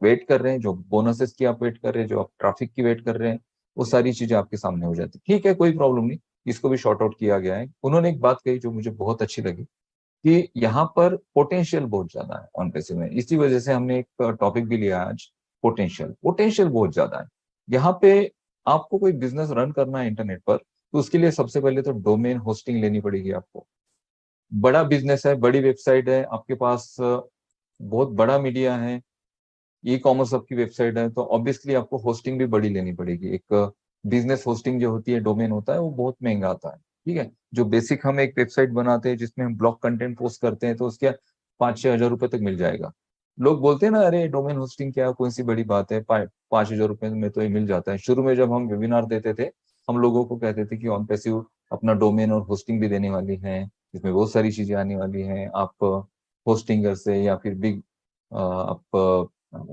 Wait कर रहे हैं, जो बोनसेस की आप वेट कर रहे हैं, जो आप ट्रैफिक की वेट कर रहे हैं, वो सारी चीजें आपके सामने हो जाती है। ठीक है, कोई प्रॉब्लम नहीं, इसको भी शॉर्ट आउट किया गया है। उन्होंने एक बात कही जो मुझे बहुत अच्छी लगी कि यहाँ पर पोटेंशियल बहुत ज्यादा है ऑन पैसिव में। इसी वजह से हमने एक टॉपिक भी लिया आज, पोटेंशियल। पोटेंशियल बहुत ज्यादा है यहाँ पे। आपको कोई बिजनेस रन करना है इंटरनेट पर, तो उसके लिए सबसे पहले तो डोमेन होस्टिंग लेनी पड़ेगी आपको। बड़ा बिजनेस है, बड़ी वेबसाइट है आपके पास, बहुत बड़ा मीडिया है, ई कॉमर्स आपकी वेबसाइट है, तो ऑब्वियसली आपको होस्टिंग भी बड़ी लेनी पड़ेगी। एक बिजनेस होस्टिंग जो होती है, डोमेन होता है, वो बहुत महंगा आता है। ठीक है, जो बेसिक हम एक वेबसाइट बनाते हैं जिसमें हम ब्लॉग कंटेंट पोस्ट करते हैं, तो उसके 5-6 हजार रुपए तक मिल जाएगा। लोग बोलते हैं ना, अरे डोमेन होस्टिंग क्या, कौन सी बड़ी बात है, 5-6 हजार रुपए में तो ये मिल जाता है। शुरू में जब हम वेबिनार देते थे, हम लोगों को कहते थे कि ऑन पैसिव अपना डोमेन और होस्टिंग भी देने वाली है, इसमें बहुत सारी चीजें आने वाली हैं। आप होस्टिंगर से या फिर बिग आप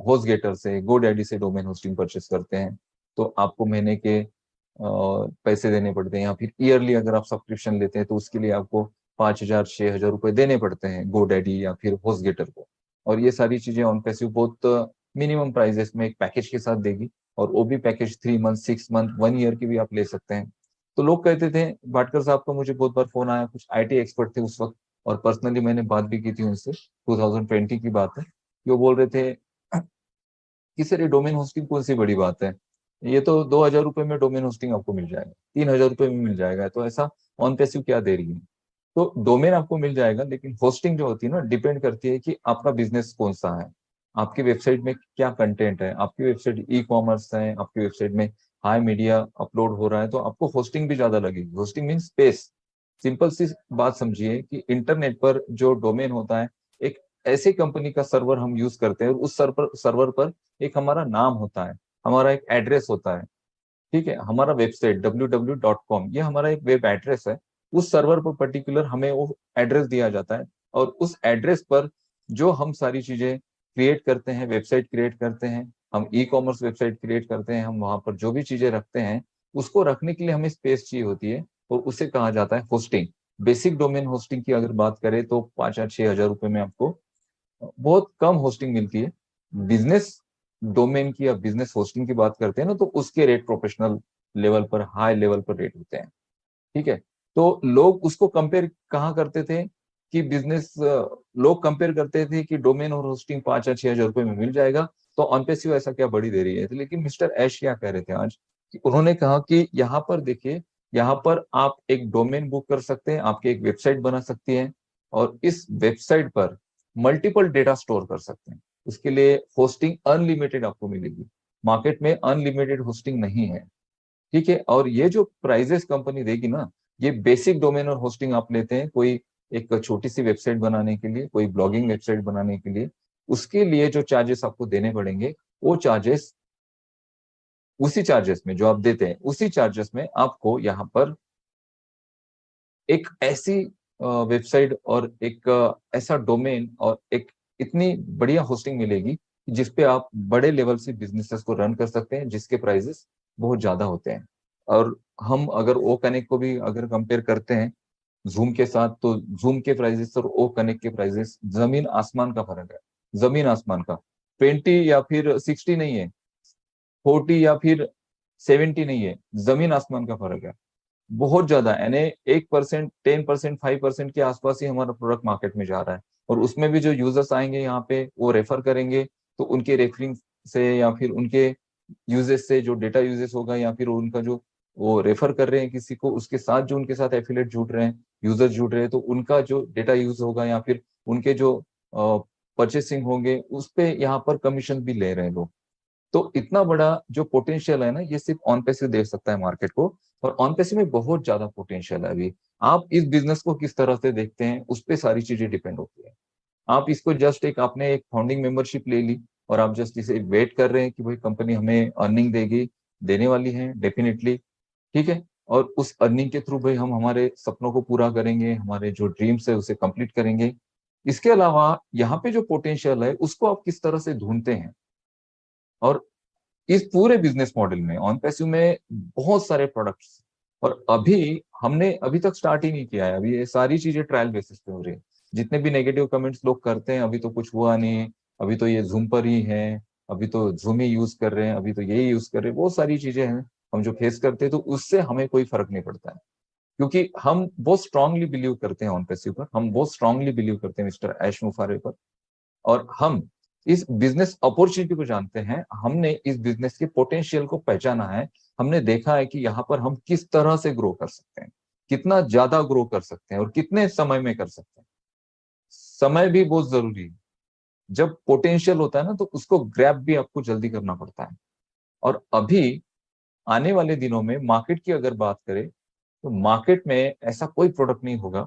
होस्टगेटर से, गोडैडी से डोमेन होस्टिंग परचेस करते हैं, तो आपको महीने के पैसे देने पड़ते हैं, या फिर ईयरली अगर आप सब्सक्रिप्शन लेते हैं तो उसके लिए आपको 5,000-6,000 रुपए देने पड़ते हैं गोडैडी या फिर होस्टगेटर को। और ये सारी चीजें ऑन पैसिव बहुत मिनिमम प्राइजेस में एक पैकेज के साथ देगी, और वो भी पैकेज 3 मंथ, 6 मंथ, 1 ईयर की भी आप ले सकते हैं। तो लोग कहते थे, भाटकर साहब का मुझे बहुत बार फोन आया, कुछ आईटी एक्सपर्ट थे उस वक्त, और पर्सनली मैंने बात भी की थी उनसे, 2020 की बात है, कि वो बोल रहे थे कि सर ये डोमेन होस्टिंग कौन सी बड़ी बात है, ये तो 2,000 रुपए में डोमेन होस्टिंग आपको मिल जाएगा, 3,000 रुपए में मिल जाएगा, तो ऐसा ऑन पैसिव क्या दे रही है। तो डोमेन आपको मिल जाएगा, लेकिन होस्टिंग जो होती है ना, डिपेंड करती है कि आपका बिजनेस कौन सा है, आपकी वेबसाइट में क्या कंटेंट है। आपकी वेबसाइट ई कॉमर्स है, आपकी वेबसाइट में हाई मीडिया अपलोड हो रहा है, तो आपको होस्टिंग भी ज्यादा लगेगी। Hosting mean space. सिंपल सी बात समझिए कि इंटरनेट पर जो डोमेन होता है, एक ऐसी कंपनी का सर्वर हम यूज करते हैं, और उस सर्वर पर एक हमारा नाम होता है, हमारा एक एड्रेस होता है। ठीक है, हमारा वेबसाइट www.com, ये हमारा एक वेब एड्रेस है। उस सर्वर पर पर्टिकुलर हमें वो एड्रेस दिया जाता है, और उस एड्रेस पर जो हम सारी चीजें क्रिएट करते हैं, वेबसाइट क्रिएट करते हैं, हम ई कॉमर्स वेबसाइट क्रिएट करते हैं, हम वहां पर जो भी चीजें रखते हैं, उसको रखने के लिए हमें स्पेस चाहिए होती है, और उसे कहा जाता है होस्टिंग। बेसिक डोमेन होस्टिंग की अगर बात करें तो 5 या 6 हजार रुपए में आपको बहुत कम होस्टिंग मिलती है। बिजनेस डोमेन की या बिजनेस होस्टिंग की बात करते हैं ना, तो उसके रेट प्रोफेशनल लेवल पर, हाई लेवल पर रेट होते हैं। ठीक है, तो लोग उसको कंपेयर कहाँ करते थे कि बिजनेस, लोग कंपेयर करते थे कि डोमेन और होस्टिंग 5 या 6 हजार रुपए में मिल जाएगा, तो ऑनपेसिव ऐसा क्या बड़ी दे रही है। लेकिन मिस्टर ऐश क्या कह रहे थे आज, कि उन्होंने कहा कि यहाँ पर देखिए, यहाँ पर आप एक डोमेन बुक कर सकते हैं, आपकी एक वेबसाइट बना सकती है, और इस वेबसाइट पर मल्टीपल डेटा स्टोर कर सकते हैं। उसके लिए होस्टिंग अनलिमिटेड आपको मिलेगी, मार्केट में अनलिमिटेड होस्टिंग नहीं है। ठीक है, और ये जो प्राइजेस कंपनी देगी ना, ये बेसिक डोमेन और होस्टिंग आप लेते हैं कोई एक छोटी सी वेबसाइट बनाने के लिए, कोई ब्लॉगिंग वेबसाइट बनाने के लिए, उसके लिए जो चार्जेस आपको देने पड़ेंगे, वो चार्जेस, उसी चार्जेस में जो आप देते हैं, उसी चार्जेस में आपको यहाँ पर एक ऐसी वेबसाइट और एक ऐसा डोमेन और एक इतनी बढ़िया होस्टिंग मिलेगी, जिसपे आप बड़े लेवल से बिजनेसेस को रन कर सकते हैं, जिसके प्राइजेस बहुत ज्यादा होते हैं। और हम अगर ओ कनेक्ट को भी अगर कंपेयर करते हैं जूम के साथ, तो जूम के प्राइजेस और ओ कनेक्ट के प्राइजेस जमीन आसमान का फर्क है। जमीन आसमान का। 20 या फिर 60 नहीं है, 40 या फिर 70 नहीं है, जमीन आसमान का फर्क है। बहुत ज्यादा, यानी 1%, 10%, 5% के आसपास ही हमारा प्रोडक्ट मार्केट में जा रहा है। और उसमें भी जो यूजर्स आएंगे यहाँ पे, वो रेफर करेंगे, तो उनके रेफरिंग से या फिर उनके यूजेस से जो डेटा यूजेस होगा, या फिर उनका जो वो रेफर कर रहे हैं किसी को, उसके साथ जो उनके साथ एफिलेट जुड़ रहे हैं, यूजर्स जुड़ रहे हैं, तो उनका जो डेटा यूज होगा, या फिर उनके जो परचेसिंग होंगे, उस पे यहाँ पर कमीशन भी ले रहे हैं लोग। तो इतना बड़ा जो पोटेंशियल है ना, ये सिर्फ ऑन पैसिव दे सकता है मार्केट को। और ऑन पैसिव में बहुत ज्यादा पोटेंशियल है अभी। आप इस बिजनेस को किस तरह से देखते हैं, उस पर सारी चीजें डिपेंड होती है। आप इसको जस्ट एक, आपने एक फाउंडिंग मेंबरशिप ले ली, और आप जस्ट इसे वेट कर रहे हैं कि भाई कंपनी हमें अर्निंग देगी, देने वाली है डेफिनेटली। ठीक है, और उस अर्निंग के थ्रू भाई हम हमारे सपनों को पूरा करेंगे, हमारे जो ड्रीम्स है उसे कंप्लीट करेंगे। इसके अलावा यहाँ पे जो पोटेंशियल है, उसको आप किस तरह से ढूंढते हैं। और इस पूरे बिजनेस मॉडल में ऑन पैसिव में बहुत सारे प्रोडक्ट्स, और अभी हमने अभी तक स्टार्ट ही नहीं किया है, अभी ये सारी चीजें ट्रायल बेसिस पे हो रही है। जितने भी नेगेटिव कमेंट्स लोग करते हैं, अभी तो कुछ हुआ नहीं, अभी तो ये जूम पर ही है, अभी तो जूम ही यूज कर रहे हैं, अभी तो यही यूज कर रहे हैं, वो सारी चीजें हैं हम जो फेस करते हैं, तो उससे हमें कोई फर्क नहीं पड़ता है, क्योंकि हम बहुत स्ट्रांगली बिलीव करते हैं ऑन पैसिव पर, हम बहुत स्ट्रांगली बिलीव करते हैं मिस्टर ऐश मुफारे पर, और हम इस बिजनेस अपॉर्चुनिटी को जानते हैं, हमने इस बिजनेस के पोटेंशियल को पहचाना है, हमने देखा है कि यहाँ पर हम किस तरह से ग्रो कर सकते हैं, कितना ज्यादा ग्रो कर सकते हैं और कितने समय में कर सकते हैं। समय भी बहुत जरूरी है। जब पोटेंशियल होता है ना, तो उसको ग्रैब भी आपको जल्दी करना पड़ता है। और अभी आने वाले दिनों में मार्केट की अगर बात करें, तो मार्केट में ऐसा कोई प्रोडक्ट नहीं होगा,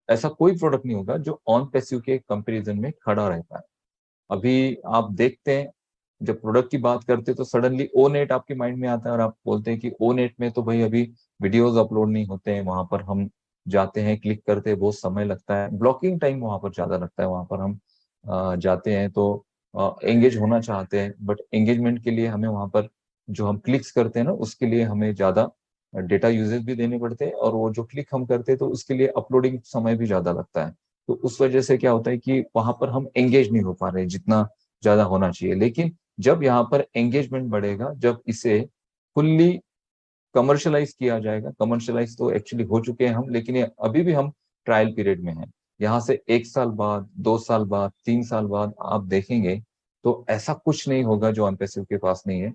ऐसा कोई प्रोडक्ट नहीं होगा जो ऑन पैसिव के कंपैरिजन में खड़ा रहता है। अभी आप देखते हैं, जब प्रोडक्ट की बात करते हैं तो सडनली ओ नेट आपके माइंड में आता है, और आप बोलते हैं कि ओ नेट में तो भाई अभी वीडियोस अपलोड नहीं होते हैं, वहां पर हम जाते हैं, क्लिक करते हैं, बहुत समय लगता है, ब्लॉकिंग टाइम वहां पर ज्यादा लगता है, वहां पर हम जाते हैं तो एंगेज होना चाहते हैं, बट एंगेजमेंट के लिए हमें वहां पर जो हम क्लिक्स करते हैं ना, उसके लिए हमें ज्यादा डेटा यूजेस भी देने पड़ते हैं, और वो जो क्लिक हम करते हैं तो उसके लिए अपलोडिंग समय भी ज्यादा लगता है। तो उस वजह से क्या होता है कि वहां पर हम एंगेज नहीं हो पा रहे जितना ज्यादा होना चाहिए। लेकिन जब यहाँ पर एंगेजमेंट बढ़ेगा, जब इसे फुल्ली कमर्शलाइज किया जाएगा, कमर्शलाइज तो एक्चुअली हो चुके हैं हम, लेकिन ये अभी भी हम ट्रायल पीरियड में हैं, यहाँ से 1 साल बाद, 2 साल बाद, 3 साल बाद आप देखेंगे तो ऐसा कुछ नहीं होगा जो अनपैसिव के पास नहीं है,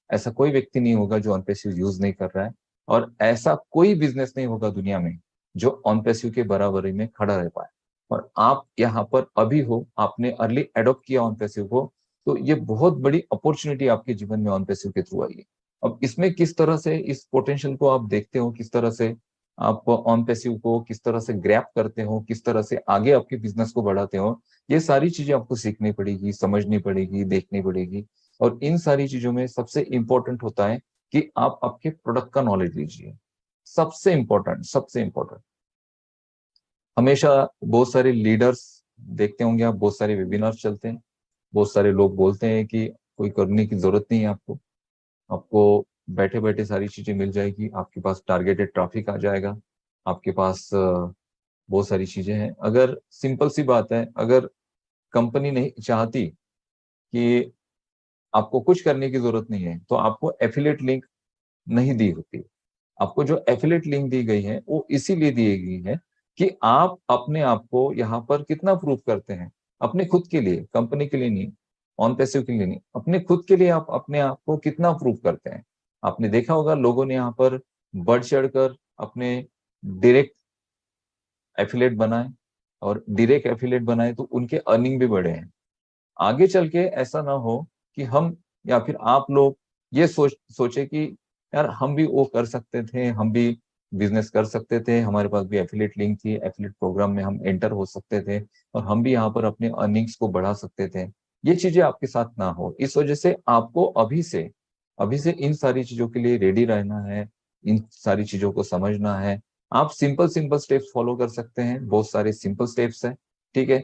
ऐसा कोई व्यक्ति नहीं होगा जो अनपैसिव यूज नहीं कर रहा है, और ऐसा कोई बिजनेस नहीं होगा दुनिया में जो ऑनपैसिव के बराबरी में खड़ा रह पाए। और आप यहाँ पर अभी हो, आपने अर्ली एडॉप्ट किया ऑनपैसिव को, तो ये बहुत बड़ी अपॉर्चुनिटी आपके जीवन में ऑनपैसिव के थ्रू आई है। अब इसमें किस तरह से इस पोटेंशियल को आप देखते हो, किस तरह से आप ऑन पैसिव को किस तरह से ग्रैप करते हो, किस तरह से आगे आपके बिजनेस को बढ़ाते हो, ये सारी चीजें आपको सीखनी पड़ेगी, समझनी पड़ेगी, देखनी पड़ेगी। और इन सारी चीजों में सबसे इंपॉर्टेंट होता है कि आप आपके प्रोडक्ट का नॉलेज लीजिए, सबसे इंपॉर्टेंट, सबसे इंपॉर्टेंट। हमेशा बहुत सारे लीडर्स देखते होंगे आप, बहुत सारे वेबिनार्स चलते हैं, बहुत सारे लोग बोलते हैं कि कोई करने की जरूरत नहीं है आपको, आपको बैठे बैठे सारी चीजें मिल जाएगी, आपके पास टारगेटेड ट्रैफिक आ जाएगा, आपके पास बहुत सारी चीजें हैं। अगर सिंपल सी बात है, अगर कंपनी नहीं चाहती कि आपको कुछ करने की जरूरत नहीं है, तो आपको एफिलिएट लिंक नहीं दी होती। आपको जो एफिलिएट लिंक दी गई है वो इसीलिए दी गई है कि आप अपने आप को यहाँ पर कितना प्रूव करते हैं, अपने खुद के लिए, कंपनी के लिए नहीं, ऑन पैसिव के लिए नहीं, अपने खुद के लिए आप अपने आप को कितना प्रूव करते हैं। आपने देखा होगा लोगों ने यहाँ पर बढ़ चढ़कर अपने डायरेक्ट एफिलेट बनाए, और डायरेक्ट एफिलेट बनाए तो उनके अर्निंग भी बढ़े हैं। आगे चल के ऐसा ना हो कि हम या फिर आप लोग ये सोचे कि यार हम भी वो कर सकते थे, हम भी बिजनेस कर सकते थे, हमारे पास भी एफिलेट लिंक थी, एफिलेट प्रोग्राम में हम एंटर हो सकते थे, और हम भी यहाँ पर अपने अर्निंग्स को बढ़ा सकते थे। ये चीजें आपके साथ ना हो, इस वजह से आपको अभी से इन सारी चीजों के लिए रेडी रहना है, इन सारी चीजों को समझना है। आप सिंपल सिंपल स्टेप्स फॉलो कर सकते हैं, बहुत सारे सिंपल स्टेप्स हैं, ठीक है।